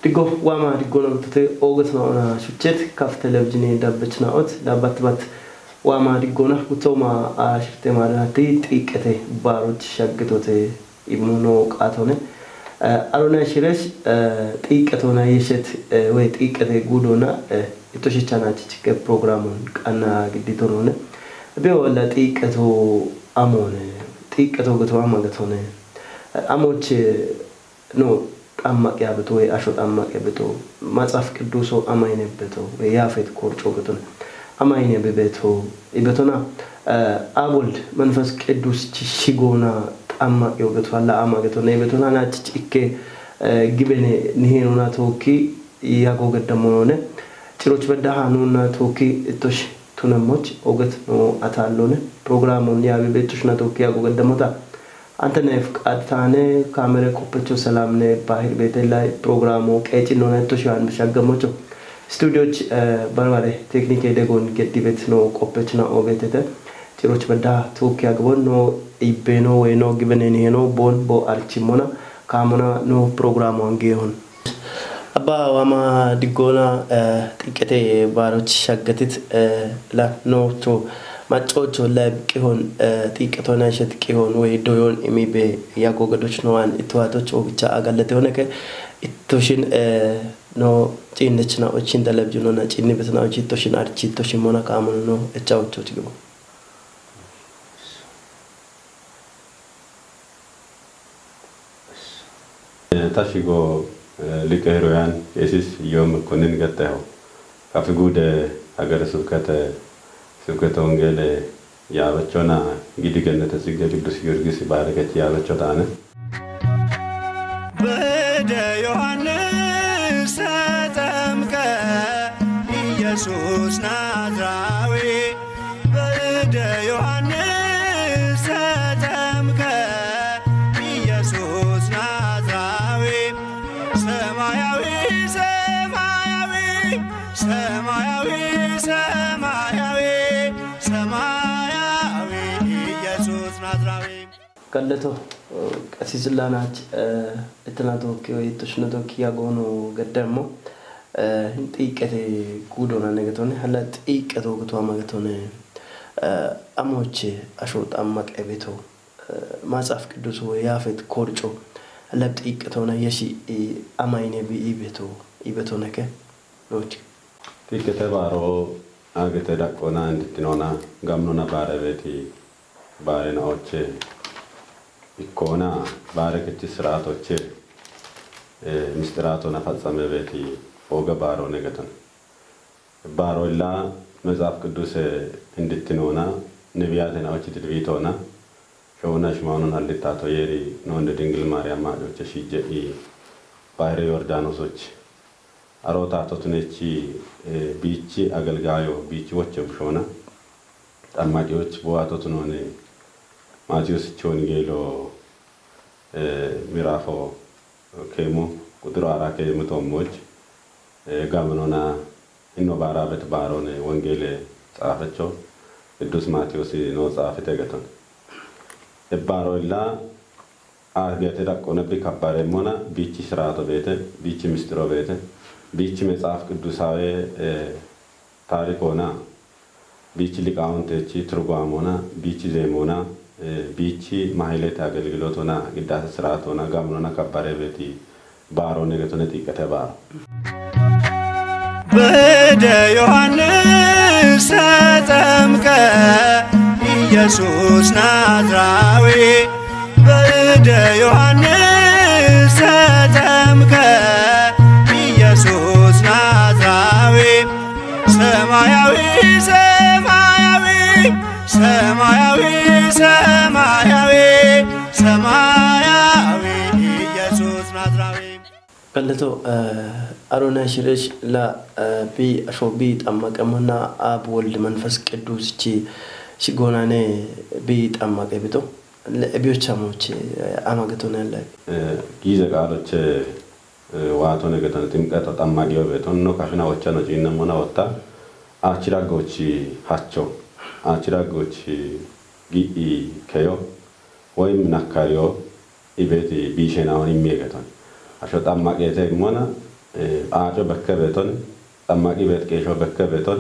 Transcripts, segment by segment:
Digo wama digo namtete ogat na shuchet kaf televizhini dabchnaot dabatbat wama digona utoma ashirte marati tiqete barot shagtote ibnuno qatone alona shiresh tiqetona yeshet ወይ tiqete gudona itoshichanach chike programon qana giditorone beola tiqeto amone tiqeto goto amagatone amoch no አማቅ ያበቶ ወይ አሾጥ አማቅ ያበቶ ማጻፍ ቅዱሶ አማይነ በቶ ወይ ያፈት ኮርጮ ገቶነ አማይነ በበቶ ይበቶና አቦልድ መንፈስ ቅዱስ ቺጎና አማቅ ይወገቶ አላ አማገቶና ይበቶና ናጭጭኬ ግበኔ ንሄኑና ቶኪ ያጎገደሞነ ጭሮች በዳሃኑና ቶኪ እቶሽ ቱነሞች ኦገት ነው አታሎነ ፕሮግራሙን ያበበቶሽና ቶኪ ያጎገደሞታ አንተ ነህ ቃታነ ካሜራ ኮፕቾ ሰላም ነህ ባህር ቤት ላይ ፕሮግራሙ ቀጭ ነው ነቶሻን በሻገሞቾ ስቱዲዮች ባርባሬ ቴክኒክ የደጎን ገዲበት ነው ኮፕቾና ኦቤተተ ጭሮች በዳ ቶክ ያግቦን ነው ኢቤኖ ወይ ነው ግበነን ይሄ ነው ቦን ቦ አልቺሞና ካሞና ነው ፕሮግራሙ አንገይሁን አባ ዋማ ዲጎና ጥቂቴ ባሮች ሻገትት ላ ኖቶ ማጮቾ ለብቂሆን ጥቂቶና ሸትቂሆን ወይ ዶዮን ኢሚቤ ያጎገዶች ነዋን ኢትዋቶች ኦብቻ አጋለተ ሆነከ ኢቶሽን ኖ ጪንችና ኦቺን ተለብጁኖና ጪኒ በትናዎች ኢቶሽን አርቺ ኢቶሽን ሞና ካሙን ነው እጫውቾች ግቡ ታሽጎ ሊቀሄሮያን ኤሲስ ዮም ኮንን ገጠው ካፍጉደ ሀገረ ስብከተ ስብከተ ወንጌል ያበቾና እንግዲህ ገነተ ሲገ ቅዱስ ጊዮርጊስ ባረከት ያበቾ ታነ በደ ዮሐንስ ተጠምቀ ኢየሱስ ናዝራዊ በደ ዮሐንስ ተጠምቀ ኢየሱስ ናዝራዊ ሰማያዊ ሰማያዊ ሰማያዊ ሰማያዊ ሰማያዊ ኢየሱስ ናዝራዊ ቀለቶ ቀሲስላናች እትናቶኪ ወይ ተሽነቶኪ ያጎኑ ገደሞ ጥቂቴ ጉዶና ነገቶነ ሀላ ጥቂቶ ገቶ ማገቶነ አሞቼ አሾጣ ማቀቤቶ ማጻፍ ቅዱስ ወይ ያፈት ኮርጮ ለጥቂቶና የሺ አማይኔ ቢኢቤቶ ኢቤቶ ነከ ሎች ጥቂቴ ባሮ አገተ ዳቆና እንድትኖና ጋምኖና ባረቤቲ ባረናዎች ኢኮና ባረከች ስርዓቶች ምስጥራቶና ፈጸመ ቤቲ ኦገ ባሮ ነገተን ባሮላ መጽሐፍ ቅዱስ እንድትኖና ነቢያተናዎች ትድቢቶና ሾና ሽማኑን አልታቶ የሪ ነው እንደ ድንግል ማርያም ማዶች ሲጀኢ ባህረ ዮርዳኖሶች አሮታቶትነቺ ቢቺ አገልጋዮ ቢቺ ወቸ ሾና ጣማቂዎች በዋቶት ነው ማቴዎስ ወንጌሎ ሚራፎ ከሞ ቁጥር 4 ከመቶሞች ጋምኖና እኖ ባራበት ባሮን ወንጌል ጻፈቸው ቅዱስ ማቴዎስ ነው ጻፈ ተገተን ባሮላ አገተ ዳቆነብ ከባረሞና ቢቺ ስራቶ ቤተ ቢቺ ምስጥሮ ቤተ ቢቺ መጽሐፍ ቅዱሳዊ ታሪኮና ቢቺ ሊቃውንቶች ትርጓሞና ቢቺ ዜሞና ቢቺ ማህሌት አገልግሎቶና ግዳሴ ስርዓቶና ጋምኖና ከባረ ቤቲ ባሮ ነገቶነ ጥቂተ ባሮ በደ ዮሐንስ ተጠምቀ ኢየሱስ ናዝራዊ በደ ዮሐንስ ተጠምቀ ኢየሱስ ናዝራዊ ቀለቶ አሮና ሽረሽ ላ ቢ አሾቢ ጠማቀሙና አብ ወልድ መንፈስ ቅዱስ ሲጎናኔ ቢ ጠማቀ ቢቶ ለቢዮቻሞች አማገቶና ያለ ጊዜ ቃሎች ዋቶ ነገተን ጥምቀት ጠማቂው ቤቶን ነው ካፍና ወቻ ነው ጂነሞና ወጣ አችራጎች ሃቸው አችራጎች ጊኢ ከዮ ወይም ናካሪዮ ኢቤት ቢሸናውን የሚገተን አሾ ጠማቂተ ሞና አጆ በከበቶን ጠማቂ ቤት ከሾ በከበቶን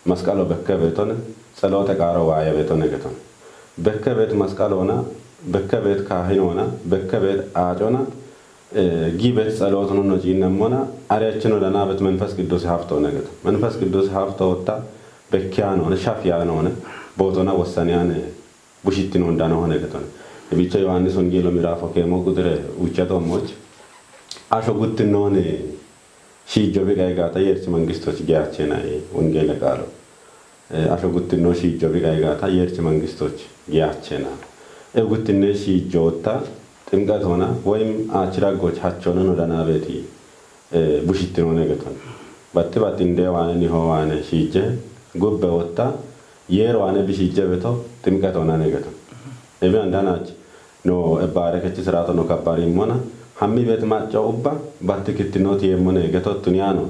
መስቀሎ በከበቶን ጸሎተ ቃሮ ዋየ ቤቶን ነገተን በከበት መስቀሎና በከበት ካህኖና በከበት አጆና ጊበት ጸሎቱን ነው ጂነሞና አሪያችን ወደና በት መንፈስ ቅዱስ ሀፍቶ ነገተ መንፈስ ቅዱስ ሀፍቶ ወጣ በኪያ ነው ሻፊያ ነው ቦቶና ወሰኒያን ቡሽቲ ነው እንዳነው ነገተ ቢቻ ዮሐንስ ወንጌል ምዕራፍ ከሞ ቁጥር ውጨቶሞች አሾ ጉትኖን ሲጆብ ጋይጋታ የርስ መንግስቶች ጊያቸና ወንጌል ቃሉ አሾ ጉትኖ ሲጆብ ጋይጋታ የርስ መንግስቶች ጊያቸና ጉትነ ሲጆታ ጥምቀት ሆና ወይም አችራጎች ሀቸውን ወደና ቤቲ ቡሽት ነው ነገተን ባትባት እንደዋን ይሆዋን ሲጀ ጎበ ወጣ የርዋነ ቢሲጀ በተው ጥምቀት ሆና ነገተን እቤ አንዳናች ነው ባረከች ስራቶ ነው ከባሪ ሞና ሐሚ ቤት ማጫውባ ባትክትኖት የሞነ ገቶቱንያ ነው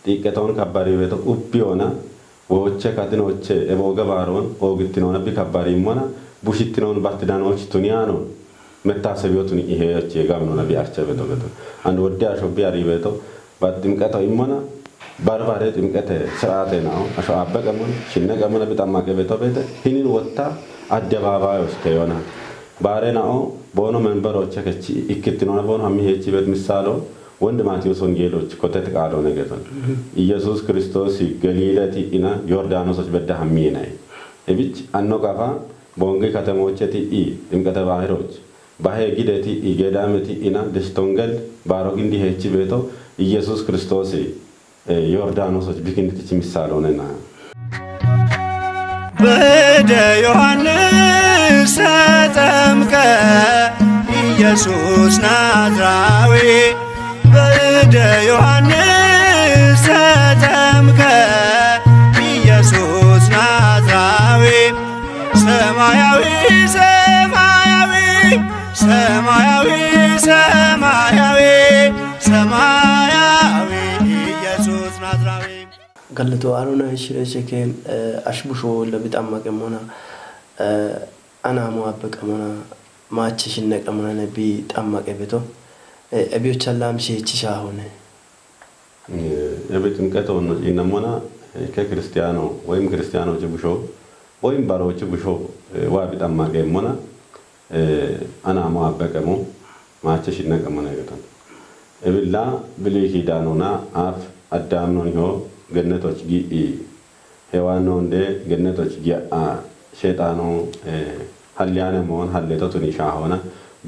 ጥቂቶን ከባሪ ቤት ኡቢዮና ወወቸ ካትኖቸ እቦገባሮን ኦግትኖና ቢከባሪ ሞና ቡሽትኖን ባትዳኖች ቱንያ ነው መታሰቢዮቱን ይሄች የጋብኖና ቢአርቸ ቤቶ አንድ ወዲያ ሾቢ አሪ ቤቶ ባጥምቀቶ ይሞና ባርባሬ ጥምቀተ ስርዓተ ነው አሾ አበቀሙን ሽነቀሙና ቢጣማቀ ቤቶ ቤተ ህኒን ወጣ አደባባዮች ከዮና ባሬናኦ ቦኖ መንበሮች ከቺ ኢክትኖና ቦኖ ሐሚሄች ቤት ምሳሌ ወንድ ማቴዎስ ወንጌሎች ኮተት ቃሎ ነገተን ኢየሱስ ክርስቶስ ገሊላቲ ኢና ዮርዳኖሶች በዳ ሐሚናይ እብጭ አኖቃፋ ቦንጌ ከተሞችቲ ጥምቀተ ባህሮች ባሄ ጊደቲ ገዳምቲ ኢና ደስቶንገል ባሮግ እንዲሄች ቤቶ ኢየሱስ ክርስቶስ ዮርዳኖሶች ቢክንትች ምሳሌ ሆነና በደ ዮሐንስ ተጠምቀ ኢየሱስ ናዝራዊ በደ ዮሐንስ ተጠምቀ ኢየሱስ ናዝራዊ ሰማያዊ ሰማያዊ ሰማያዊ ሰማያዊ ሰማያዊ ኢየሱስ ናዝራዊ ቀለቶ አሮና ሽረሸከን አሽቡሾ ለቢጣማቀሙና አናሞ አበቀሙና ማችሽነቀሙና ነቢ ጣማቀ ቤቶ እቢዮቻላም ሸቺሻ ሆነ የቤጥምቀቶ ነው ይነሞና ከክርስቲያኖ ወይም ክርስቲያኖች ቡሾ ወይም ባሮች ቡሾ ዋቢጣማቀሙና አናሞ አበቀሙ ማችሽነቀሙና ይገታል እብላ ብልይ ኪዳኑና አፍ አዳም ነው ይሆ ገነቶች ጊኢ ሔዋን ነው እንደ ገነቶች ጊአ ሸይጣኑ ሐሊያነ መሆን ሐለቶቱን ይሻሆና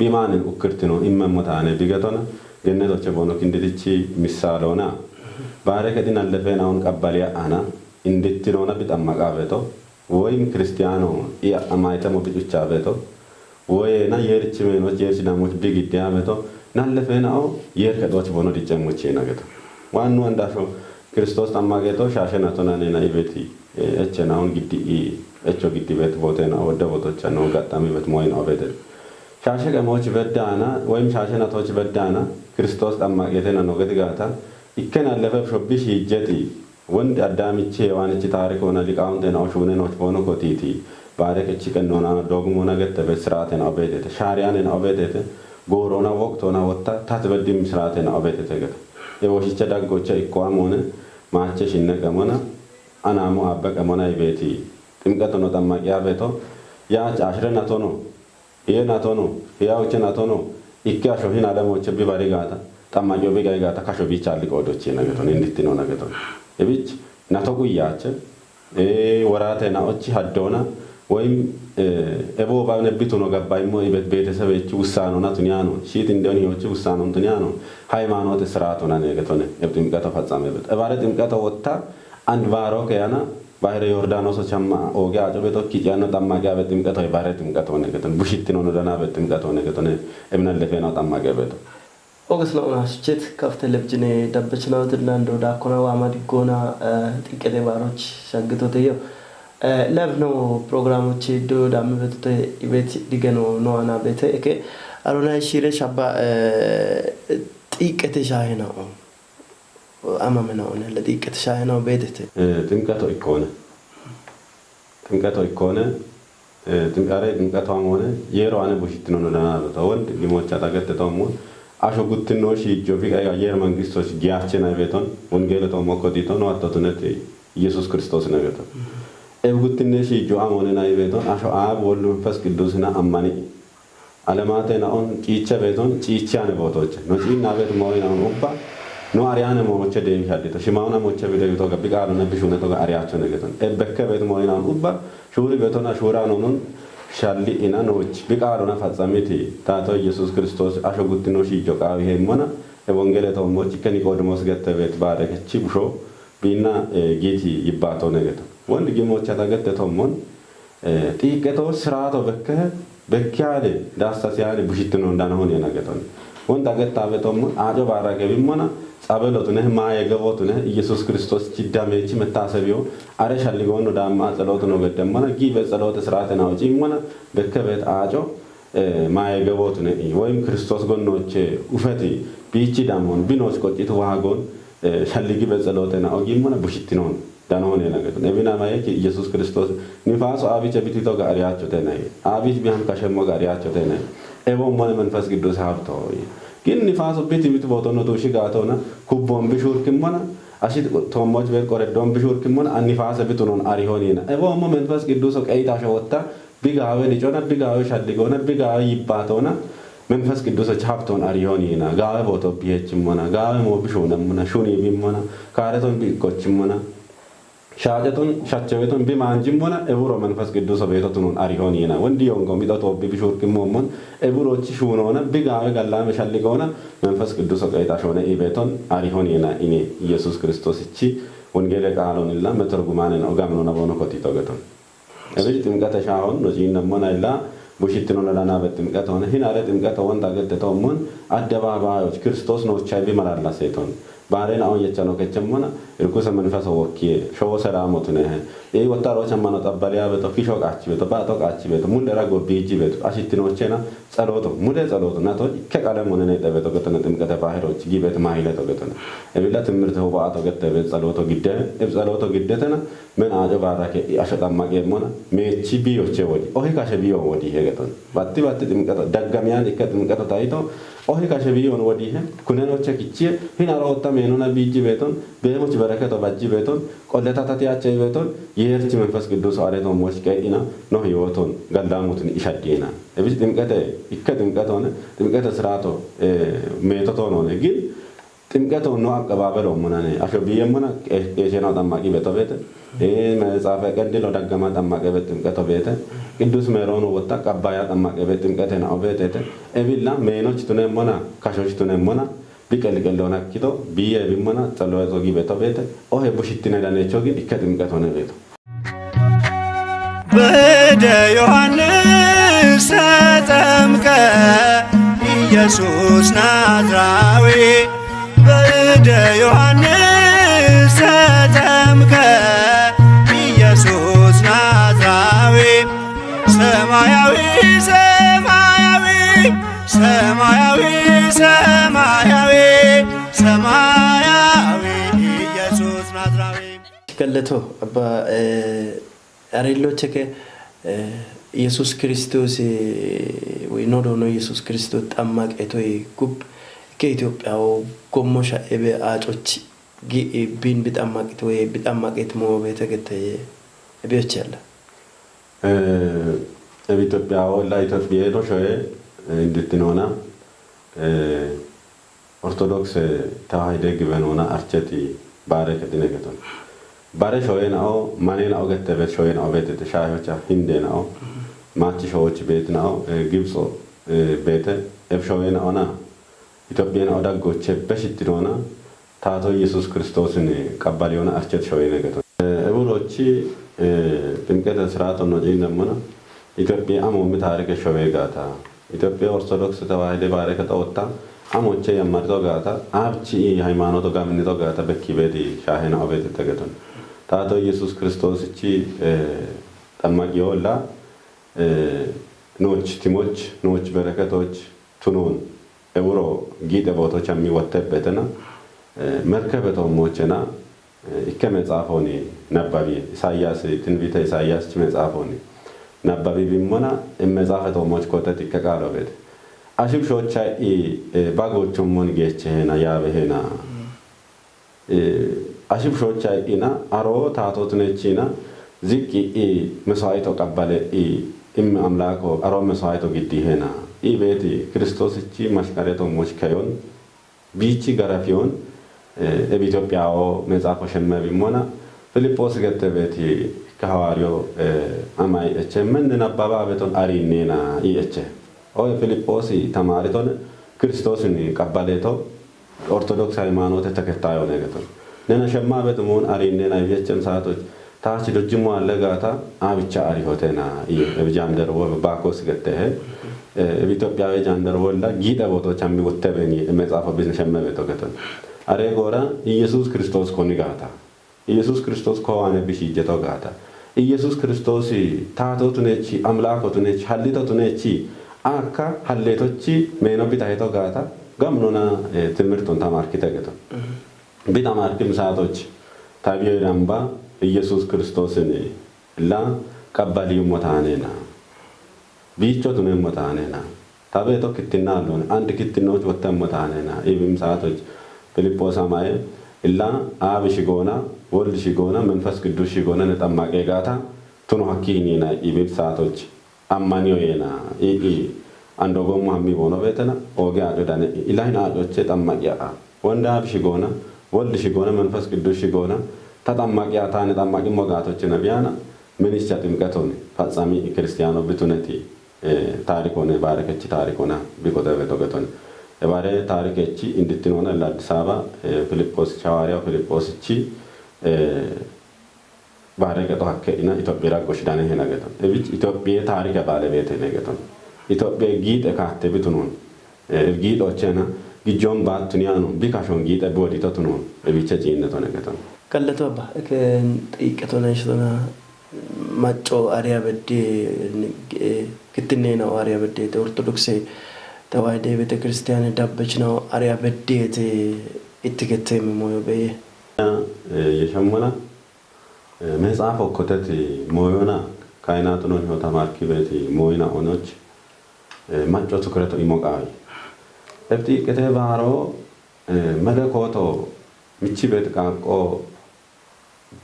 ቢማንን ኡክርት ነው ኢመሞታነ ቢገቶና ገነቶች ቦኖክ እንድትቺ ምሳሌውና ባረከዲን አለፈናውን ቀባሊያ አና እንድትኖና ቢጣማቃ ቤቶ ወይም ክርስቲያኖ ያማይተሞ ቢጭቻ ቤቶ ወይና የርች ሜኖች የርች ዳሞች ቢግዲያ ቤቶ ናለፈናው የርከዶች ቦኖ ዲጨሞቼ ነገቶ ዋኑ አንዳሾ ክርስቶስ ጠማቄቶ ሻሸናቶናኔና ኢቤቲ እቸናውን ግዲ እቾ ግዲ ቤት ቦቴና ወደ ቦቶች ነው ጋጣሚ ቤት ሞይና ቤት ሻሸቀሞች በዳና ወይም ሻሸናቶች በዳና ክርስቶስ ጠማቄቴና ነው ገድጋታ ይከን አለፈ ሾቢሽ ይጀቲ ወንድ አዳምቼ ዋንቺ ታሪክ ሆነ ሊቃውንቴና ሹነኖች ቦኖ ኮቲቲ ባረከቺ ቀኖና ዶግሞ ነገተ በስራቴና አቤቴ ሻሪያኔና አቤቴ ጎሮና ወቅቶና ወጣ ታትበድም ስራቴና አቤቴ ገተ የወሽቸ ዳጎቸ ኢቋሞነ ማቸሽ ይነቀሞና አናሞ አበቀሞና ይቤቲ ጥምቀት ነው ጠማቂያ ቤቶ ያች አሽረናቶ ነው የናቶ ነው ያውቸ ናቶ ነው ኢካሾ ሂና አለሞች ቢባሪጋታ ጠማቂው ቢጋይጋታ ካሾ ቢቻል ቆዶች ነገቶን እንድት ነው ነገቶን እብጭ ናቶ ጉያቸ ወራቴና ኦቺ ሀዶና ወይም እቦ ባነብቱ ነው ገባይሞ ይበት ቤተሰቦች ውሳኔውና ቱኒያኖ ሺት እንደሆነ ይወጭ ውሳኔውን ቱኒያኖ ሃይማኖት ስርዓቱና ነገቶን ጥምቀት ተፈጻመበት እባለ ጥምቀት ወጣ አንድ ባሮ ከያና ባህረ ዮርዳኖስ ቻማ ኦጋ አጨበቶ ኪያና ጠማቂያ በጥምቀት ወይ ባህረ ጥምቀት ሆነ ነገቶን ቡሽት ነው ደና በጥምቀት ሆነ ነገቶን እብነ ለፈና ጠማቂያ ቤቶ Ogasna ona suchet kaf televizhine dabbachna wadlando da kona wa madigona tiqete baroch shagitote yo ለብኖ ፕሮግራሞች ዶ ዳምበተ ኢቤት ዲገኖ ነው አና ቤተ እከ አሮና ሺረ ሻባ ጥቂት ሻይናው አማመናው ነው ለጥቂት ሻይናው ቤተተ ጥንቀቶ ኢኮነ ጥንቃሬ ጥንቀቷም ሆነ የሮአነ ቡሽት ነው ለና ወንድ ሊሞቻ ታገተተውም አሾ ጉትኖ ሺጆ ፊቃ የአየር መንግስቶች ጊያቸና ቤቶን ወንጌል ተሞኮዲቶ ነው አጥቶነት ኢየሱስ ክርስቶስ ነገተ ኤብጉትነሽ ጆአም ሆነና ይቤቶን አሾ አብ ወልድ መንፈስ ቅዱስና አማኒ አለማቴና ኦን ጪቸ ቤቶን ጪቻነ ቦቶች ነው ጪና ቤት ሞይና ኦባ ነው አሪያነ ሞሞቸ ደይ ያደተ ሽማውና ሞቸ ቤቶ ገቢቃሉ ነብሹነ ተጋ አሪያቸው ነገቶን ኤበከ ቤት ሞይና ኦባ ሹሪ ቤቶና ሹራ ነውን ሻሊ ኢና ነውች ቢቃሉና ፈጻሜቲ ታቶ ኢየሱስ ክርስቶስ አሾ ጉትኖሽ ጆቃዊ ሄሞና ኤወንጌል ተሞች ከኒቆዲሞስ ገተ ቤት ባረከቺ ብሾ ቢና ጌቲ ይባቶ ነገቶ ወንድ ጊሞቻ ታገተተውሞን ጥቂቶ ስራቶ በከያለ ዳሳሲያለ ቡሽትኖ እንዳነሆን የነገተን ወንድ አገታበተውሞ አጆ ባራገቢሞና ጻበሎቱነ ማየገቦቱነ ኢየሱስ ክርስቶስ ቺዳሜቺ መታሰቢዮ አረሻልጎን ዳማ ጸሎት ነው ገደመና ጊበ ጸሎት ስራተና ወጪሞና በከበት አጆ ማየገቦቱነ ወይም ክርስቶስ ጎኖች ኡፈቲ ቢቺ ዳሞን ቢኖስ ቆጭቱ ዋጎን ሻልጊ በጸሎተና ኦጊሞና ቡሽትኖ ዳኖን የነገቱ ነቢና ማየክ ኢየሱስ ክርስቶስ ንፋስ አቢቸ ቢቲቶ ጋር ያቸው ተናይ አቢች ቢያም ካሸሞ ጋር ያቸው ተናይ ኤቦ ሞነ መንፈስ ቅዱስ ሀብቶ ግን ንፋስ ቢቲ ቢት ቦቶኖ ዶሺ ጋቶና ኩቦን ቢሹርክሞና አሺት ቶሞች ቤት ቆረዶን ቢሹርክሞና አንፋስ ቢቱኖን አሪሆኒና ኤቦ ሞ መንፈስ ቅዱስ ቀይታ ሸወታ ቢጋዌ ሊጮና ቢጋዌ ሻልጎና ቢጋዌ ይባቶና መንፈስ ቅዱስ ሀብቶን አሪሆኒና ጋዌ ቦቶ ቢሄችሞና ጋዌ ሞ ቢሹነሞና ሹኒ ቢሞና ካረቶን ቢቆችሞና ሻጀቱን ሻቸቤቱን ቢማንጂሞና ኤቡሮ መንፈስ ቅዱስ ቤቶቱን አሪሆኒና ወንዲዮንጎ ሚጣቶ ቢሹርክሞሞን ኤቡሮች ሹኖና ቢጋዌ ጋላመ ሻልጎና መንፈስ ቅዱስ ቀይታሾነ ኢቤቶን አሪሆኒና ኢኔ ኢየሱስ ክርስቶስ እቺ ወንጌል ቃሉንላ መተርጉማን ነው ጋምኖና ቦኖ ኮቲቶ ገቶን እዚህ ጥምቀተ ሻሆን ነው ጂነሞና ኢላ ቡሽትኖ ለላና በጥምቀት ሆነ ሂናለ ጥምቀት ወንታ ገተተውሞን አደባባዮች ክርስቶስ ነው ቻይ ቢመላላ ሴቶን ባሬን አሁን የቻለው ከቸሞና እርኩሰ መንፈስ ወኪ ሾው ሰላሞት ነህ እይ ወጣሮች አማኖ ጠባሊያ በቶ ፊሾቃች በቶ ባቶቃች በቶ ሙንደራ ጎቢጂ በቶ አሽትኖቼና ጸሎቶ ሙደ ጸሎቶ ናቶ ከቃለም ሆነ ነው ተበቶ ከተነ ጥምቀተ ባህሮች ጊበት ማይለቶ ገተነ እብላ ትምርተ ሆባቶ ገተበ ጸሎቶ ግደ ጸሎቶ ግደተና ምን አጆ ባራከ አሸጣማቀ ሞና ሜቺ ቢዮቼ ወዲ ኦሄ ካሸ ቢዮ ወዲ ሄገቶን ባቲ ጥምቀተ ደጋሚያን ጥምቀተ ታይቶ ኦሄ ካሸ ቢዮን ወዲ ሄ ኩነኖቸ kichi ሂናሮታ ሜኑና ቢጂ ቤቶን በሞች በረከቶ ባጂ ቤቶን ቆለታታቲያቸ ቤቶን የርቺ መንፈስ ቅዱስ አሬቶ ሞች ቀይና ነው ህይወቶን ጋላሙትን ይሻዲና እብስ ጥምቀተ ሆነ ጥምቀተ ስራቶ ሜቶቶ ነው ግን ጥምቀተ ነው አቀባበሎ ሞናኔ አሾቢየሞና ኤሴና ጣማቂ ቤቶ ቤተ መጻፈ ቀንዲሎ ዳገማ ጣማቂ ቤት ጥምቀተ ቤተ ቅዱስ ሜሮኑ ወጣ ቀባያ ጣማቂ ቤት ጥምቀተ ነው ቤተ እብላ ሜኖች ቱነሞና ካሾች ቱነሞና ቢቀልቀለውና ኪቶ ቢየ ቢሞና ጸሎቶ ጊቤቶ ቤተ ኦሄ ቡሽቲነ ዳነቾ ግን ይከጥምቀት ሆነ ቤቱ በደ ዮሐንስ ተጠምቀ ኢየሱስ ናዝራዊ በደ ዮሐንስ ተጠምቀ ኢየሱስ ናዝራዊ ሰማያዊ ሰማያዊ ሰማያዊ ሰማያዊ ሰማያዊ ኢየሱስ ናዝራዊ ከለቶ አባ አሬሎቸከ ኢየሱስ ክርስቶስ ወይ ኖዶ ነው ኢየሱስ ክርስቶስ ጣማቀቶ ጉብ ከኢትዮጵያው ጎሞሻ ኤበ አጮች ቢን ቢጣማቀቶ ወይ ቢጣማቀት ሞ በተገተ እቤቻለ ኢትዮጵያው ለኢትዮጵያ ነው ሾየ እንድትኖና ኦርቶዶክስ ተዋህደ ግበኖና አርቸቲ ባረከት ነገቶን ባረ ሾየናው ማኔናው ገተበት ሾየናው ቤት ተሻዮቻ ሂንዴናው ማቺ ሾዎች ቤት ነው ግብጾ ቤተ ኤፍሾየናውና ኢትዮጵያና ዳጎቼ በሽትዶና ታቶ ኢየሱስ ክርስቶስን ቀባሊዮና አርቸት ሾየ ነገቶን እቡሮቺ ጥምቀተ ስርዓት ነው ጂነሞና ኢትዮጵያ አሞም ታሪክ ሾየ ጋታ ኢትዮጵያ ኦርቶዶክስ ተዋህደ ባረከት ወጣ amoche yamarto gata abchi ሃይማኖቶ ጋምንቶ ጋታ በኪቤዲ ሻሄና ኦቤት ተገቶን ታቶ ኢየሱስ ክርስቶስ እቺ ጠማቂዮላ ኖች ቲሞች ኖች በረከቶች ቱኑን ኤውሮ ጊደ ቦቶች የሚወተበትና መርከበቶ ሞቸና ይከመጻፎኒ ነባቢ ኢሳይያስ ትንቢተ ኢሳይያስ መጻፎኒ ነባቢ ቢሞና እመጻፈቶ ሞች ኮተት ይከቃሎበት አሽብሾቻ ባጎቹም ሞን ጌቸና ያበሄና አሽብሾቻ ኢና አሮ ታቶት ነቺና ዝቂ መስዋዕቶ ቀበለ ኢም አምላኮ አሮ መስዋዕቶ ግዲሄና ኢቤቲ ክርስቶስ እቺ ማሽካሪቶ ሞች ከዮን ቢቺ ገራፊዮን በኢትዮጵያው መጻፎ ሸመቢ ሞና ፊልጶስ ገተቤቲ ከሐዋርዮ አማይ እቸመን ነባባ በቶን አሪኔና ይእቸ ኦ ፊልጶስ ተማሪቶን ክርስቶስን ቀበለቶ ኦርቶዶክስ ሃይማኖት ተከታዩ ነገቶ ነና ሸማ በተሞን አሪኔና ይእቸም ሰዓቶች ታች ደጅሞ አለጋታ አብቻ አሪሆተና ይብጃንደር ወባኮስ ገተህ በኢትዮጵያው ጃንደር ወላ ጊደ ቦቶች የሚወተበኝ መጻፎ ቢዝነሸመበቶ ገተን አሬ ጎራ ኢየሱስ ክርስቶስ ኮኒጋታ ኢየሱስ ክርስቶስ ኮዋነ ቢሽጀቶ ጋታ ኢየሱስ ክርስቶስ ታቶቱ ነቺ አምላኮቱ ነቺ ሐሊቶቱ ነቺ አካ ሐሌቶቺ ሜኖ ቢታይቶ ጋታ ጋምኖና ትምርቱን ተማርኪተ ገቶ ቢታማርኪም ሰዓቶች ታቢዮ ዳምባ ኢየሱስ ክርስቶስን ላ ቀባሊዩ ሞታኔና ቢቾቱን ሞታኔና ታበቶ ክትና አሉን አንድ ክትኖች ወተም ሞታኔና ኢብም ሰዓቶች ፊልጶስ አማይ ኢላ አብ ሽጎና ወልድ ሽጎና መንፈስ ቅዱስ ሽጎና ነጠማቄ ጋታ ቱኑ ሐኪኒና ኢብም ሰዓቶች አማኒዮና አንዶጎሙ ሐሚ ቦኖ ቤተና ኦጌ አዶዳነ ኢላይና አዶቼ ጠማቂያ ወንዳ አብ ሽጎና ወልድ ሽጎና መንፈስ ቅዱስ ሽጎና ተጠማቂያ ታነ ጠማቂ ሞጋቶች ነቢያና ምንስ ጥምቀቶን ፈጻሚ ክርስቲያኖ ብቱነቲ ታሪኮነ ባረከች ታሪኮና ቢቆጠበ ተገቶን ባሬ ታሪከቺ እንድትኖና ለአዲስ አበባ ፊልጶስ ሐዋርያው ፊልጶስ እቺ ባሬ ገቶ ሐከኢና ኢትዮጵያ ጎሽዳነ ሄናገቶ እብጭ ኢትዮጵያ ታሪክ ባለቤት ሄናገቶ ኢትዮጵያ ጊጥ ካተ ብትኖን ጊጦቸና ግጆን ባቱኒያኑ ቢካሾን ጊጥ ቦዲቶ ነው እብጨ ጂነቶ ነገቶ ቀለቶ አባ ጠይቀቶና ይሽቶና ማጮ አሪያ በዴ ክትኔ ነው አሪያ በዴ ኦርቶዶክስ ተዋህዶ ቤተክርስቲያን ዳበች ነው አሪያ በዴት እትከተም ሞዮ በየ የሸሞና መጽሐፍ ወኮተት ሞዮና ካይናቱ ነው ህይወታ ማርኪ ቤት ሞይና ኦኖች ማጮ ትኩረቱ ይሞቃል እብቲ ከተባሮ መለኮቶ ምቺ ቤት ቃቆ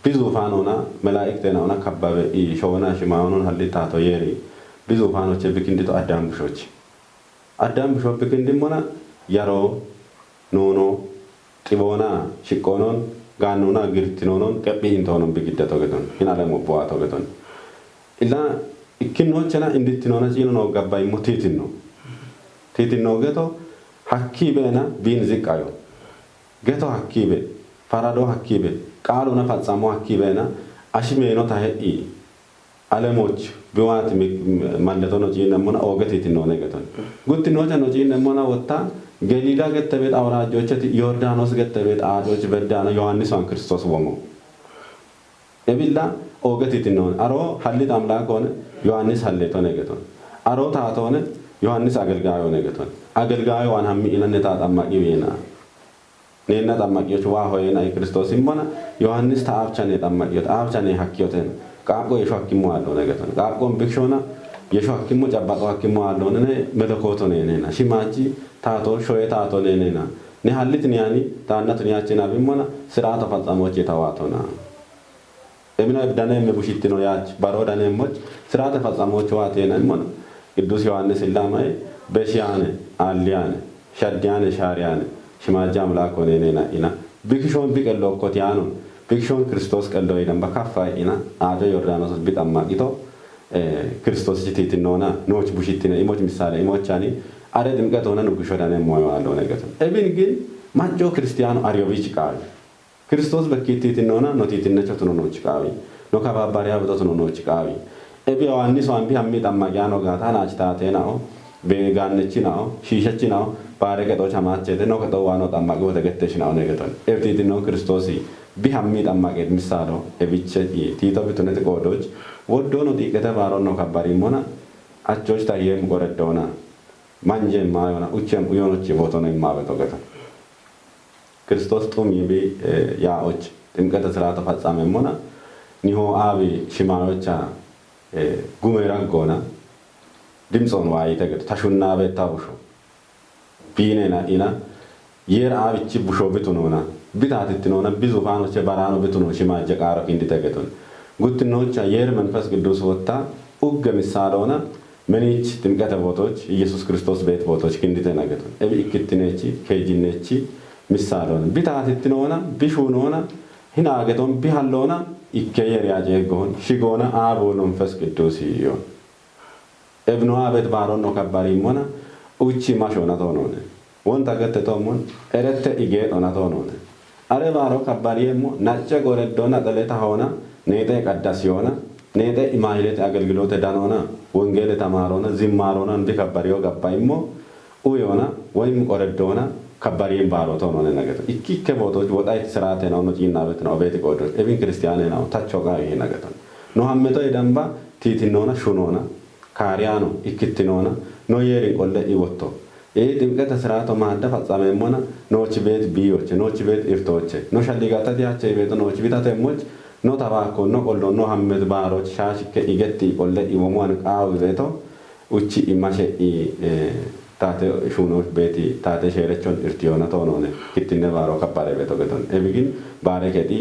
ብዙፋኖና መላእክተናውና ከበበ ሾና ሽማውኑን ሐሊታቶ የሪ ብዙፋኖች በክንዲቶ አዳም ብሾ በክንዲሞና ያሮ ኖኖ ጢቦና ሽቆኖን ጋኖና ግርቲኖኖን ቀቢንቶኖን በግደቶ ገቶን ይናለሞ ቦአቶ ገቶን ኢላ ኢኪኖቸና እንድትኖና ሲኖ ገባይ ሞቲቲኖ ቲቲኖ ገቶ ሐኪበና ቢን ዝቃዮ ገቶ ሐኪበ ፋራዶ ሐኪበ ቃሉና ፈጻሞ ሐኪበና አሽሜኖ ታሄ አለሞች ቢዋት ማለቶ ነው ጂነሞና ኦገቲት ነው ነገቶን ጉትኖች ነው ጂነሞና ወጣ ገሊላ ገተቤት አውራጆች ዮርዳኖስ ገተቤት አጆች በዳና ዮሐንስ ዋን ክርስቶስ ወሞ እቢላ ኦገቲት ነው አሮ ሐሊት አምላክ ሆነ ዮሐንስ ሐሌቶ ነገቶን አሮ ታቶነ ዮሐንስ አገልጋዩ ነገቶን አገልጋዩ ዋን ሐሚ ኢነታ ጠማቂ ቤና ነና ጠማቂዎች ዋሆይና ክርስቶስ ይሞና ዮሐንስ ታአብቻኔ ጠማቂዎች አብቻኔ ሐኪዮተን ቃቆ የሾክሙ አለው ነገቶን ቃቆን ቢክሾና የሾክሙ ጨባጦ ሐኪሙ አለው ነነ መለኮቶ ነና ሽማጂ ታቶ ሾየ ታቶ ነና ነሐልት ኒያኒ ታናት ኒያቺና ቢሞና ስራተ ፈጻሞች የተዋቶና እምና በዳነ መቡሽት ነው ያች ባሮዳነ ሞች ስራተ ፈጻሞች ዋቴና ሞና ቅዱስ ዮሐንስ ኢላማይ በሺያነ አሊያነ ሸዲያነ ሻሪያነ ሽማጃ አምላክ ሆነና ኢና ቢክሾን ቢቀሎ ኮቲያኑ ቢክሾን ክርስቶስ ቀሎ ይደም በካፋይ ኢና አደ ዮርዳኖስ ቢጣማቂቶ ክርስቶስ ጂቲቲኖና ኖች ቡሽቲነ ኢሞች ምሳሌ ኢሞቻኒ አደ ድምቀት ሆነ ነው ጉሾዳነ ሞያለው ነገር እብን ግን ማጆ ክርስቲያኑ አሪዮቪች ቃል ክርስቶስ በኪቲቲኖና ኖቲቲነቸቱ ነው ቃዊ ነው ከባባሪያ በተቱ ነው ቃዊ እቢ ዮሐንስ ዋንቢ ሐሚ ጣማቂያኖ ጋታ ናችታቴናው በጋነቺናው ሺሸቺናው ባረቀጦች አማቸተ ነው ከተዋኖ ጠማቂ ወተገተሽናው ነገቶን ኤፍቲቲ ነው ክርስቶስ ቢሃሚ ጠማቂ ምሳሌ ኤቢቸ ቲቶ ቢቱነት ቆዶች ወዶ ነው ዲቀተ ባሮ ነው ከባሪ ሞና አቾች ታየም ቆረደውና ማንጀ ማዮና ኡቸም ኡዮኖች ቦቶ ነው ማበቶ ገተ ክርስቶስ ጡም ይቤ ያዎች ጥምቀተ ስርዓተ ፈጻመ ሞና ኒሆ አቢ ሽማዮቻ ጉሜራን ጎና ድምጾን ዋይ ተገደ ታሹና በታውሹ ቢኔና ኢና የር አብቺ ቡሾ ቢቱኖና ቢታትትኖና ቢዙፋኖች ባራኖ ቢቱኖ ሽማጀ ቃረፍ እንዲተገቱን ጉትኖቻ የር መንፈስ ቅዱስ ወጣ ኡገ ምሳሌውና ምንጭ ጥምቀተ ቦቶች ኢየሱስ ክርስቶስ ቤት ቦቶች እንዲተነገቱን እቢ ኢክትነቺ ከጂነቺ ምሳሌውና ቢታትትኖና ቢሹኖና ሂና አገቶን ቢሃሎና ኢከየር ያጀጎን ሽጎና አቦ መንፈስ ቅዱስ ይዮን እብኑ አበት ባሮን ነው ከባሪ ሞና ኡቺ ማሾና ተሆነነ ወንታ ገተቶሙን ኤረተ ኢጌጦና ተሆነነ አረ ባሮ ከባሪየሞ ናጨ ጎረዶና ጠለታ ሆና ኔቴ ቀዳሲዮና ኔቴ ኢማይሌት አገልግሎት ዳኖና ወንጌል ተማሮና ዚማሮና እንዲ ከባሪዮ ገባይሞ ኡዮና ወይም ቆረዶና ከባሪየን ባሮ ተሆነነ ነገተ ኢኪከ ቦቶች ወጣይት ስራቴ ነው ኖጪና በት ነው ቤት ቆዶች ኤቢን ክርስቲያኔ ነው ታቾጋ ይሄ ነገተ ነው ሐመቶ ይደምባ ቲቲኖና ሹኖና ካሪያኖ ኢክትኖና ኖ የሪን ቆለ ይወቶ ይሄ ጥምቀተ ስርዓተ ማንደ ፈጻመሞና ኖች ቤት ቢዮች ኖች ቤት ኢርቶች ኖ ሸሊጋታ ዲያቸ ቤት ኖች ቢታተሞች ኖ ታባኮ ኖ ቆሎ ኖ ሐመት ባሮች ሻሽከ ኢገቲ ቆለ ይወሞን ቃው ቤቶ ኡቺ ኢማሸ ታተ ሹኖች ቤቲ ታተ ሸረቾን ኢርቲዮና ተሆነነ ክትነ ባሮ ከባረ ቤቶ ገቶን ኤቢግን ባረከቲ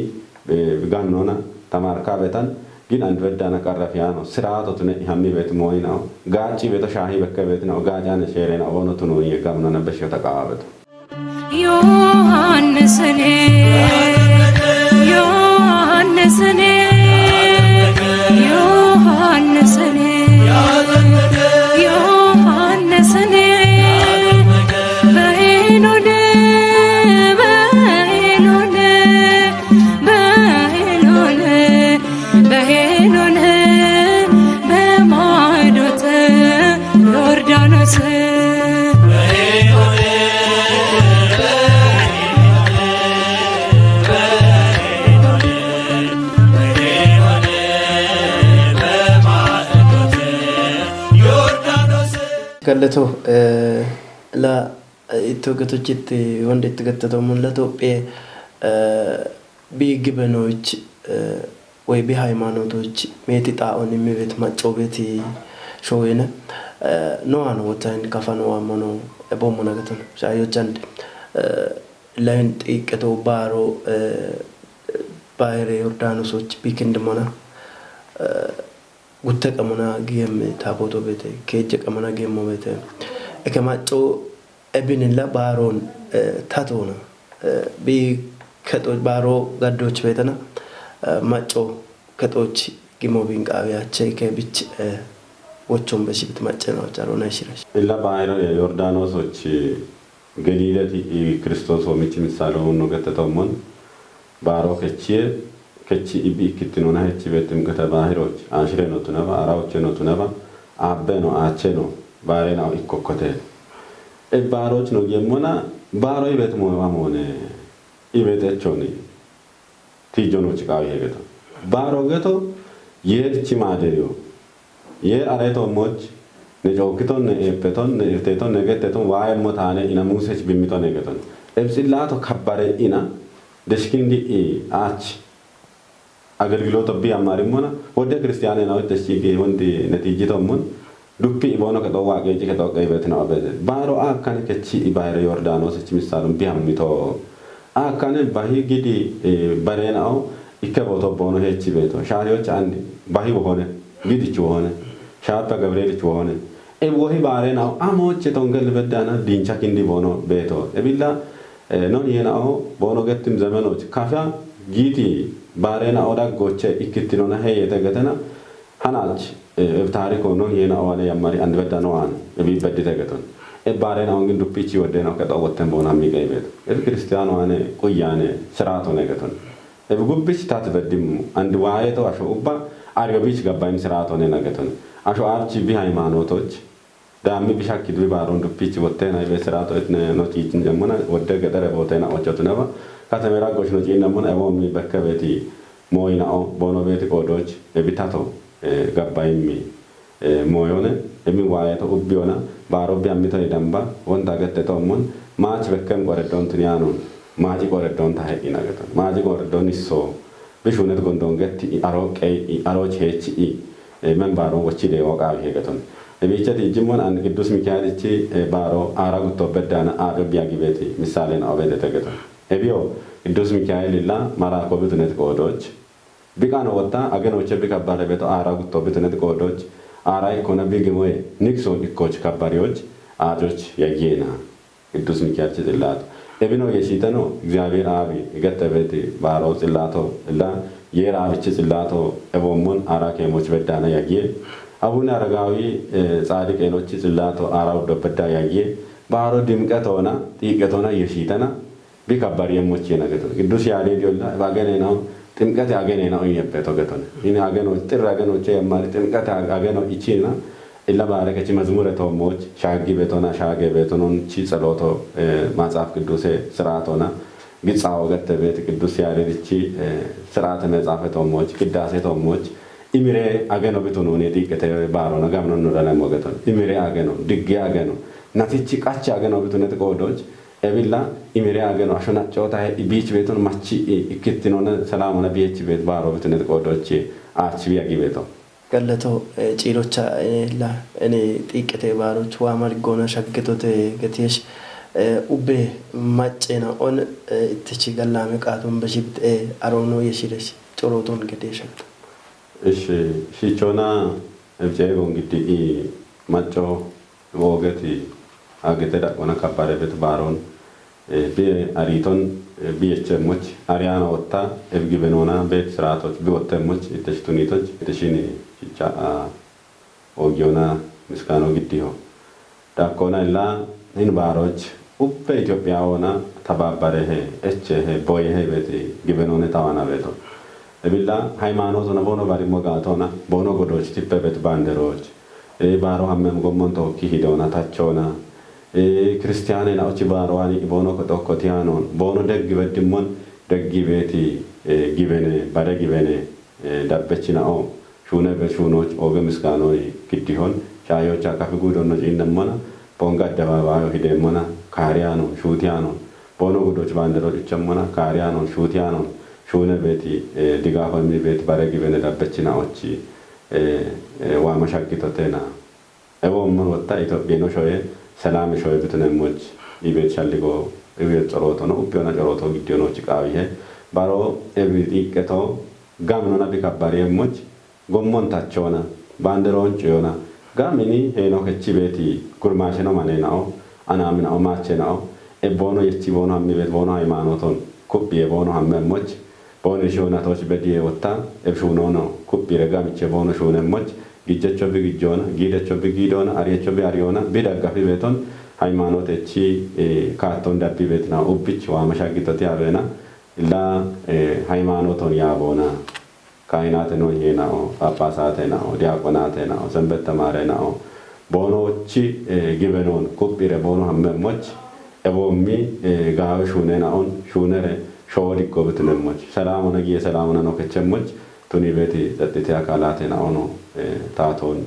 ጋኖና ተማርካ ቤታን ግን አንድ ወዳና ቀረፊያኖ ስራቶቱነ ይሐሚ ቤት ሞይናው ጋጪ ቤተ ሻሂ በከቤት ነው ጋጃነ ሸሬና ወኖቱ ነው የጋምና ነበሽ ተቃዋበቱ ዮሐንስኔ ዮሐንስኔ ዮሐንስኔ ዮሐንስኔ በሄኖነ በሄኖነ በሄኖነ በሄኖነ በማዶተ ዮርዳኖስ ከለቶ ላ ኢትዮጵያቶችት ወንድ ተገተተው ምን ለኢትዮጵያ ቢግበኖች ወይ በሃይማኖቶች ሜቲጣውን የሚቤት ማጮ ቤት ሾዌነ ኖአን ወታን ካፋን ዋመኖ ቦሞ ነገተን ሻዮች አንድ ላይን ጥቂቶ ባሮ ባይሬ ዮርዳኖሶች ቢክንድሞና ጉተቀሙና ጊየም ታቦቶ ቤተ ከጀቀሙና ጊየም ቤተ እከማጮ እብንላ ባሮን ታቶና ቢ ከጦች ባሮ ጋዶች ቤተና ማጮ ከጦች ጊሞቢን ቃቢያቸ ከብች ወቾን በሽብት ማጨናው ጫሮና ይሽራሽ ኢላ ባይሮ ዮርዳኖሶች ገሊለት ክርስቶስ ወምች ምሳሌው ነው ገተተውሞን ባሮ ከቺ ኢቢ ክትኖና ሄቺ ቤትም ከተባህሮች አንሽሬ ነው ተነባ አራዎች ነው ተነባ አበ ነው አቸ ነው ባሬናው ኢኮኮቴ ባሮች ነው የሞና ባሮ ይቤት ሞዋሞነ ይቤተቾኒ ቲጆኖች ቃው ይሄገቶ ባሮ ገቶ የርቺ ማደሪዮ የአሬቶ ሞች ነጆክቶን ኤፔቶን ኤርቴቶን ነገቴቶን ዋይ ሞታኔ ኢና ሙሴች ቢሚቶ ነገቶን ኤብሲላቶ ከባረ ኢና ደሽኪንዲ አች አገልግሎት ቢ አማሪሞና ወደ ክርስቲያኔ ነው ተሽጊ ወንዲ ነቲጂቶሙን ዱፒ ቦኖ ከዶዋ ገጂ ከዶቀ ይበት ነው አበደ ባሮ አካን ከቺ ባይረ ዮርዳኖስ እቺ ምሳሉን ቢያምሚቶ አካን ባሂ ግዲ በሬናው ይከቦቶ ቦኖ ሄቺ ቤቶ ሻሪዎች አንድ ባሂ ሆነ ግዲቹ ሆነ ሻፓ ገብርኤልቹ ሆነ ኤቦሂ ባሬናው አሞች ተንገል በዳና ዲንቻ ክንዲ ቦኖ ቤቶ ኤቢላ ነው የናው ቦኖ ገትም ዘመኖች ካፋ ጊቲ ባሬና ኦዳ ጎቼ ኢክቲኖና ሄ የተገተና ሃናች ታሪክ ሆኖ የናው አለ ያማሪ አንድ በዳናው አን እቢ በዲ ተገተን ባሬናው ግን ዱፒቺ ወደናው ከጣወተን ቦና ሚገይ ቤት ክርስቲያኑ አነ ቆያኔ ስራቶ ነገተን ጉብች ታትበድም አንድ ዋየተው አሾኡባ አርገቢች ገባይም ስራቶ ነገተን አሾ አርቺ ቢ ሃይማኖቶች daammi bishakki dubi baaroon dubbichi wotteena ibe siraato itne nociicin jemmona wodde gedere booteena ochotu naba katamera gosh nociin namona ewoommi bakka beeti mooyina'o boono beeti qoodoch ebitato gabbayimmi mooyone emi waayeto ubbiona baarobbi ammito damba wonta gette tommon maachi bekkem qoreddoon tuniyaanon maachi qoreddoon ta heqina geton maachi qoreddoon isso bishunet gondon getti aro qey aro chechi men baaroon wochi de woqaawi hegeton ebichati jimmon an qidus mikaelichi baaro ara gutto beddana aabe biagibeti misalen obedete geton ebio qidus mikaelilla mara ko bitunet qoodoch bikano wata agenoche bikabare beto ara gutto bitunet qoodoch ara ikona bigimoy nixon ikoch kabarioch አጆች የጌና ቅዱስ ሚካኤል ጽላቶ እብኖ የሲተኖ እግዚአብሔር አብ ይገተበት ባሮ ጽላቶ እላ የራብች ጽላቶ እቦሞን አራኬሞች በዳና ያጌ አቡነ አረጋዊ ጻድቄኖች ጽላቶ አራው ደበዳ ያጌ ባሮ ድምቀት ሆና ጥቂት ሆና የሲተና ቢከበር የሞች የነገተ ቅዱስ ያሬድ ይላ ባገኔ ነው ጥምቀት ያገኔ ነው ይየበቶ ገተነ ይሄ አገኖች ጥር አገኖች የማሪ ጥምቀት አገኖ ይቺና ኢላ ባረከች መዝሙረ ተሞች ሻጊ ቤቶና ሻገ ቤቶኖን ቺ ጸሎቶ ማጻፍ ቅዱስ ስርዓቶና ግጻው ገተ ቤት ቅዱስ ያሬድቺ ስርዓተ መጻፈ ተሞች ቅዳሴ ተሞች ኢሚሬ አገኖ ቤቶኖ ኔ ዲቀተ ባሮና ጋምኖ ነው ሞገቶን ኢሚሬ አገኖ ድግ አገኖ ናቲቺ ቃቻ አገኖ ቤቶነ ተቆዶች ኤቢላ ኢሚሬ አገኖ አሾና ጮታ ቢች ቤቶን ማቺ ኢክቲኖነ ሰላሙና ቢች ቤት ባሮ ቤቶነ ተቆዶች አርቺ ቢያጊ ቤቶ ቀለቶ ጪሮቻ ላ እኔ ጥቂት ባሮች ዋማል ጎና ሸግቶት ገቲሽ ኡቤ ማጨና ኦን እትቺ ገላመ ቃቱን በሽብጥ አሮኖ የሽለሽ ጮሮቶን ገደሸት እሺ ሺቾና እብጨጎ እንግዲህ ማጮ ወገቲ አገተዳ ወና ከባረ ቤት ባሮን በአሪቶን ቢየቸሞች አሪያና ወጣ እብግበኖና ቤት ስርዓቶች ቢወተሞች የተሽቱኒቶች የተሽኒ ቺቻ ኦጊዮና ምስካኖ ግዲዮ ዳኮና ላ ይን ባሮች ኡበ ኢትዮጵያ ሆና ተባባረህ እቸህ ቦይህ ቤት ግበኖነ ታዋና ቤቶ እብላ ሃይማኖቱና ቦኖ ባሪ ሞጋቶና ቦኖ ጎዶች ቲበበት ባንደሮች ባሮ ሀመም ጎሞን ተወኪ ሂደውና ታቸውና ክርስቲያኔ ናውቺ ባሮዋኒ ቦኖ ኮቶኮቲያኖ ቦኖ ደግ በድሞን ደግ ቤቲ ጊበኔ ባደ ጊበኔ ዳበችናኦ ሹነ በሹኖች ኦገ ምስጋኖይ ግዲሆን ሻዮች አካፍ ጉዶኖ ጂነሞና ቦንጋ ደባባዮ ሂደሞና ካሪያኖ ሹቲያኖ ቦኖ ጉዶች ባንደሮች ቸሞና ካሪያኖ ሹቲያኖ ሹነ ቤቲ ዲጋሆሚ ቤት ባደ ጊበኔ ዳበችናኦቺ ዋማሻኪቶቴና እቦም ወጣ ኢትዮጵያ ነው ሾየ ሰላም ሾይ ብትነሞች ይቤት ሻልጎ ይቤት ጸሎቶ ነው ቢዮና ጸሎቶ ግዲዮኖች ቃዊሄ ባሮ ኤብሪቀቶ ጋምኖና ቢካባሪየሞች ጎሞንታቸውና ባንደሮን ጭዮና ጋሚኒ ሄኖ ከቺ ቤቲ ጉርማሽ ነው ማኔናው አናምናው ማቸናው ኤቦኖ የቺ ቦኖ አሚቤት ቦኖ ሃይማኖቶን ኩብ የቦኖ ሀመሞች ቦኖ ሾናቶች በዲየ ወጣ ኤብሹኖ ነው ኩብ ይረጋምቼ ቦኖ ሾነሞች ጊጀቾ ቢጊጆና ጊደቾ ቢጊዶና አሪያቾ ቢአሪዮና ቢዳጋፊ ቤቶን ሃይማኖት እቺ ካቶን ዳቢ ቤትና ኡብች ዋማሻግቶት ያበና ላ ሃይማኖቶን ያቦና ካይናት ነው ይሄናው ጳጳሳት ነው ዲያቆናት ነው ሰንበት ተማሪ ነው ቦኖቺ ግበኖን ኩቢረ ቦኖ ሀመሞች እቦሚ ጋሹነ ናውን ሹነረ ሾዲ ጎብትነሞች ሰላሙና የሰላሙና ነው ከቸሞች ቱኒ ቤቲ ጸጥቴ አካላት ነው ነው ታቶን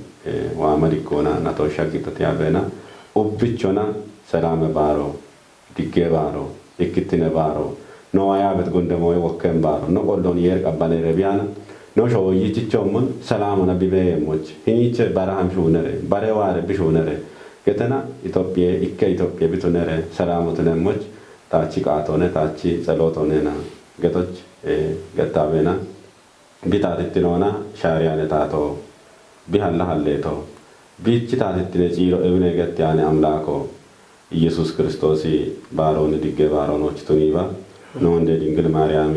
ዋመሪኮና ናቶ ሻግቶት ያበና ኡብቾና ሰላም ባሮ ዲጌ ባሮ እክትነ ባሮ ኖያ በት ጎንደሞይ ወከም ባሮ ነው ቆሎን የርቀባለ ረቢያና ነው ሾይ ይችቾምን ሰላሙና ቢበየሞች ሂኒቸ ባራሃም ሹነረ ባረዋረ ቢሹነረ ገተና ኢትዮጵያ ኢትዮጵያ ቢቱነረ ሰላሙትነሞች ታቺ ቃቶነ ታቺ ጸሎቶነና ገቶች ገታበና ቢታትትኖና ሻሪያነ ታቶ ቢሃላ ሀሌቶ ቢችታትትነ ጪሮ እብነ ገት ያነ አምላኮ ኢየሱስ ክርስቶስ ባሮን ዲገ ባሮኖች ቱኒባ ነው እንደ ድንግል ማርያም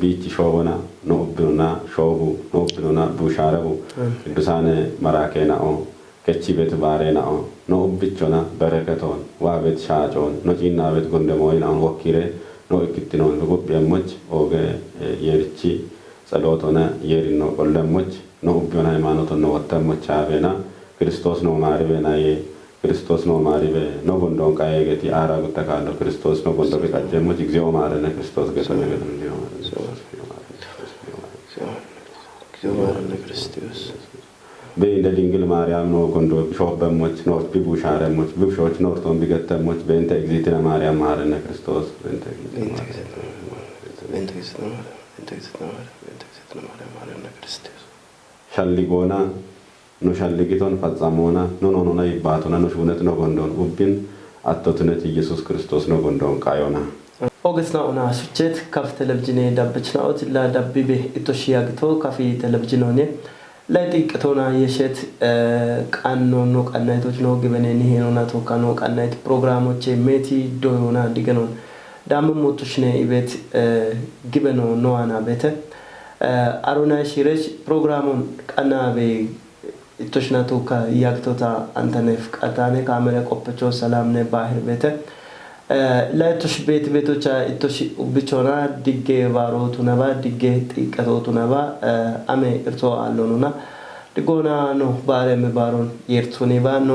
ቢች ሾቦና ኖብኑና ሾቡ ኖብኑና ቡሻረቡ ቅዱሳነ መራኬናኦ ከቺ ቤት ባሬናኦ ኖብቾና በረከቶን ዋቤት ሻጮን ኖጪና ቤት ጎንደሞይናን ወኪሬ ነው እክትኖን በጎብያሞች ኦገ የርቺ ጸሎቶና የሪኖ ቆለሞች ነው ቢሆን ሃይማኖት ነው ወተሞች አበና ክርስቶስ ነው ማሪበ ናዬ ክርስቶስ ነው ማሪበ ነው ጎንዶን ቃዬ ገቲ አራ ጉተካለ ክርስቶስ ነው ጎንዶ በቃጀሞች እግዚኦ ማረነ ክርስቶስ ገተነ ገተነ እግዚኦ ማረነ ክርስቶስ በእንደ ድንግል ማርያም ነው ጎንዶ ቢሾፍ በሞች ነው ቢቡሻረሞች ቢሾች ነው ርቶን ቢገተሞች በእንተ እግዚእትነ ማርያም ማረነ ክርስቶስ በእንተ ሻሊጎና ነው ሻሊጊቶን ፈጻሞና ነው ይባቶና ነው ሹነት ነው ጎንዶን ኡቢን አቶትነት ኢየሱስ ክርስቶስ ነው ጎንዶን ቃዮና ኦገስና ኦና ሱቼት ካፍ ቴሌቪዥን ዳብችናውት ለዳቢቤ ኢቶሺያግቶ ካፊ ቴሌቪዥን ሆነ ለጥቂቶና የሸት ቃኖ ነው ቃናይቶች ነው ግበኔ ሄኖና ተወካኖ ቃናይት ፕሮግራሞች ሜቲ ዶዮና ዲገኖን ዳም ሞቱሽኔ ኢቤት ግበኖ ኖዋና ቤተ አሮና ሽሬሽ ፕሮግራሙን ቃናቤ ኢቶሽና ተወካ ያክቶታ አንተነፍ ቃታኔ ካሜራ ቆপቾ ሰላምነ ባህር ቤተ ለኢቶሽ ቤቶቻ ኢቶሽ ኡብቾና ዲጌ ባሮቱ ነባ ዲጌ ጥቂቶቱ ነባ አሜ እርቶ አሎኑና ድጎና ነው ባረም ባሮን የርቱኔ ባኖ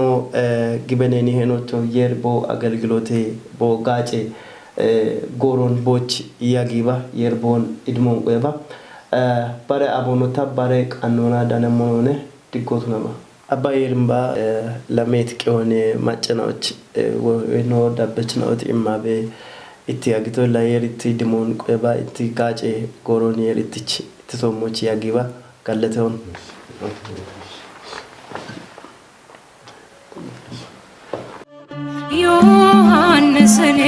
ግበኔ ሄኖቾ የርቦ አገልግሎቴ ቦ ጋጬ ጎሮን ቦች ያጊባ የርቦን ኢድሞን ቆባ ባረ አቦኖታ ባረ ቃኖና ዳነሞነ ድጎቱ ነባ አባየርምባ ለሜት ቆኔ ማጨናዎች ወይኖ ዳበችናውት ኢማቤ እቲ ያግቶ ላየሪቲ ድሞን ቆባ እቲ ጋጬ ጎሮን የሪቲች ተቶሞች ያጊባ ጋለተውን ዮሐንስኔ